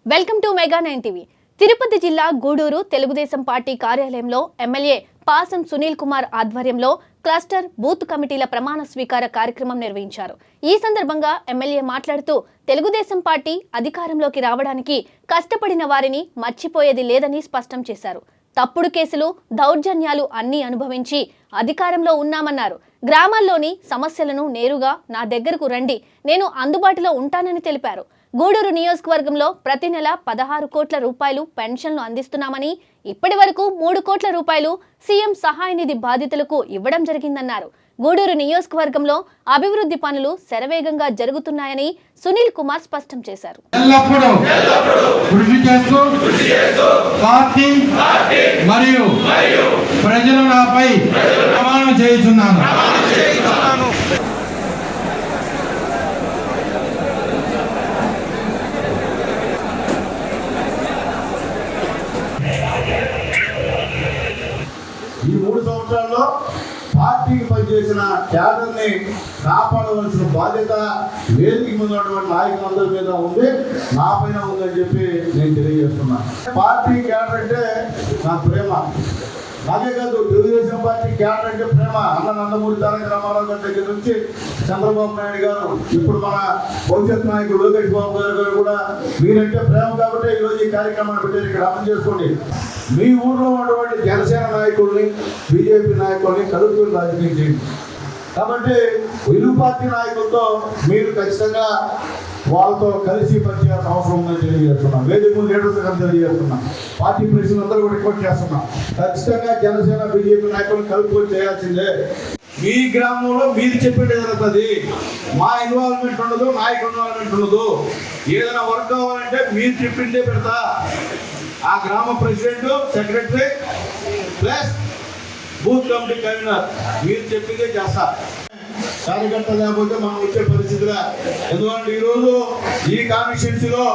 Welcome to mega 9 TV. Tirupati జిల్లా Gudur Telugu Desam party కార్యాలయంలో MLA పాసం సునీల్ కుమార్ ఆధ్వర్యంలో క్లస్టర్ బూత్ కమిటీల ప్రమాణ స్వీకార కార్యక్రమం నిర్వహించారు. ఈ సందర్భంగా ఎమ్మెల్యే మాట్లాడుతూ తెలుగుదేశం పార్టీ అధికారంలోకి రావడానికి కష్టపడిన వారిని మర్చిపోయేది లేదని స్పష్టం చేశారు. తప్పుడు కేసులు, దౌర్జన్యాలు అన్నీ అనుభవించి అధికారంలో ఉన్నామన్నారు. గ్రామాల్లోని సమస్యలను నేరుగా నా దగ్గరకు రండి, నేను అందుబాటులో ఉంటానని తెలిపారు. గూడూరు నియోజకవర్గంలో ప్రతి నెల 16 కోట్ల రూపాయలు పెన్షన్లు అందిస్తున్నామని, ఇప్పటి వరకు 3 కోట్ల రూపాయలు సీఎం సహాయ నిధి బాధితులకు ఇవ్వడం జరిగిందన్నారు. గూడూరు నియోజకవర్గంలో అభివృద్ధి పనులు శరవేగంగా జరుగుతున్నాయని సునీల్ కుమార్ స్పష్టం చేశారు. ఈ 3 సంవత్సరాల్లో పార్టీకి పనిచేసిన క్యాడర్ని కాపాడవలసిన బాధ్యత వేదిక ముందు ఉన్నటువంటి నాయకులందరి మీద ఉంది, నా పైన ఉందని చెప్పి నేను తెలియజేస్తున్నాను. పార్టీ క్యాడర్ అంటే నా ప్రేమ. నాకే కాదు, తెలుగుదేశం పార్టీ క్యాడర్ అంటే ప్రేమ. అన్న నందమూరి తారక రామారావు గారి దగ్గర నుంచి చంద్రబాబు నాయుడు గారు, ఇప్పుడు మన భవిష్యత్ నాయకుడు లోకేష్ బాబు గారు కూడా మీరంటే ప్రేమ కాబట్టి ఈరోజు ఈ కార్యక్రమాన్ని పెట్టారు. ఇక్కడ అర్థం చేసుకోండి, మీ ఊళ్ళో ఉన్నటువంటి జనసేన నాయకుల్ని, బీజేపీ నాయకుల్ని కలుపుకుని రాజకీయం చేయండి. కాబట్టి ఇరు పార్టీ నాయకులతో మీరు ఖచ్చితంగా వాళ్ళతో కలిసి పనిచేయాల్సిన అవసరం ఉందని తెలియజేస్తున్నాం. వేదిక ముందు లీడర్స్ తెలియజేస్తున్నాం. పార్టీ ప్రెసిడెంట్ అందరూ కూడా రిక్వెస్ట్ చేస్తున్నాం. ఖచ్చితంగా జనసేన బీజేపీ నాయకులను కలుపుకొని చేయాల్సిందే. మీ గ్రామంలో మీరు చెప్పేది జరుగుతుంది, మా ఇన్వాల్వ్మెంట్ ఉండదు, నాయకు ఇన్వాల్వ్మెంట్ ఉండదు. ఏదైనా వర్క్ కావాలంటే మీరు చెప్పిందే పెడతా. ఆ గ్రామ president, secretary plus booth committee convener మీరు చెప్పిందే చేస్తా. కార్యకర్త లేకపోతే మనం వచ్చే పరిస్థితిగా. ఎందుకంటే ఈరోజు ఈ కాన్స్టిట్యున్సీలో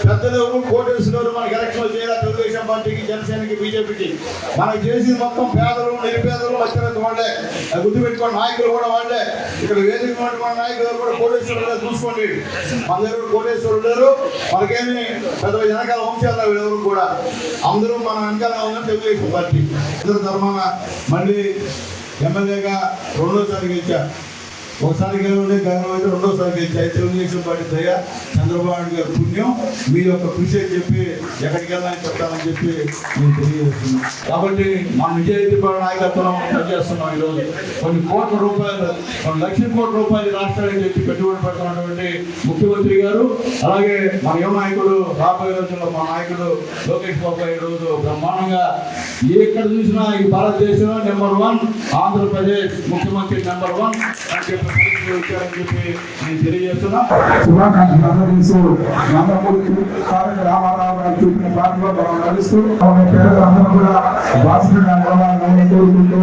పెద్దలు కోటేశ్వరు మనకి ఎలక్షన్లు చేయాలి. తెలుగుదేశం పార్టీకి, జనసేనకి, బీజేపీకి మనకి చేసింది మొత్తం పేదలు, నిరుపేదలు, మధ్యతరగతి వాళ్ళే. గుర్తుపెట్టుకోండి, నాయకులు కూడా వాళ్ళే. ఇక్కడ వేదిక మన నాయకులు కూడా కోటేశ్వరులు చూసుకోండి. మన దగ్గర కోటేశ్వరులు లేరు, మనకేమి పెద్ద వెనకాల వంశాల వీళ్ళెవరు కూడా అందరూ మన వెనకాల ఉందని తెలుగుదేశం పార్టీ. ఇద్దరు ధర్మాన మళ్ళీ ఎమ్మెల్యేగా 2వ గెలిచారు. ఒకసారి గెలవలే, గెలవ అయితే 2వసారి గెలిచాయి. తెలుగుదేశం పార్టీ దయ, చంద్రబాబు నాయుడు గారి పుణ్యం, మీ యొక్క కృషి అని చెప్పి ఎక్కడికి వెళ్ళాలని చెప్తామని చెప్పి నేను తెలియజేస్తున్నాను. కాబట్టి మన విజయ్ నాయకత్వం పనిచేస్తున్నాం. ఈరోజు కొన్ని కోట్ల రూపాయలు, కొన్ని లక్షల కోట్ల రూపాయలు రాష్ట్రానికి తెచ్చి పెట్టుబడి పెడుతున్నటువంటి ముఖ్యమంత్రి గారు, అలాగే మన యువ నాయకుడు, రాబోయే రోజుల్లో మా నాయకుడు లోకేష్ బాబు గారు ఈరోజు బ్రహ్మాండంగా ఎక్కడ చూసినా ఈ భారతదేశంలో నెంబర్ 1, ఆంధ్రప్రదేశ్ ముఖ్యమంత్రి నెంబర్ 1 అని చెప్పి నేను తెలియజేస్తున్నా. శుభాకాంక్షలు. నందమూరి తారక రామారావు గారు చూపిన పాటలో మనం నడుస్తూ పేదలందరూ కూడా బాధ్యతగా కోరుకుంటూ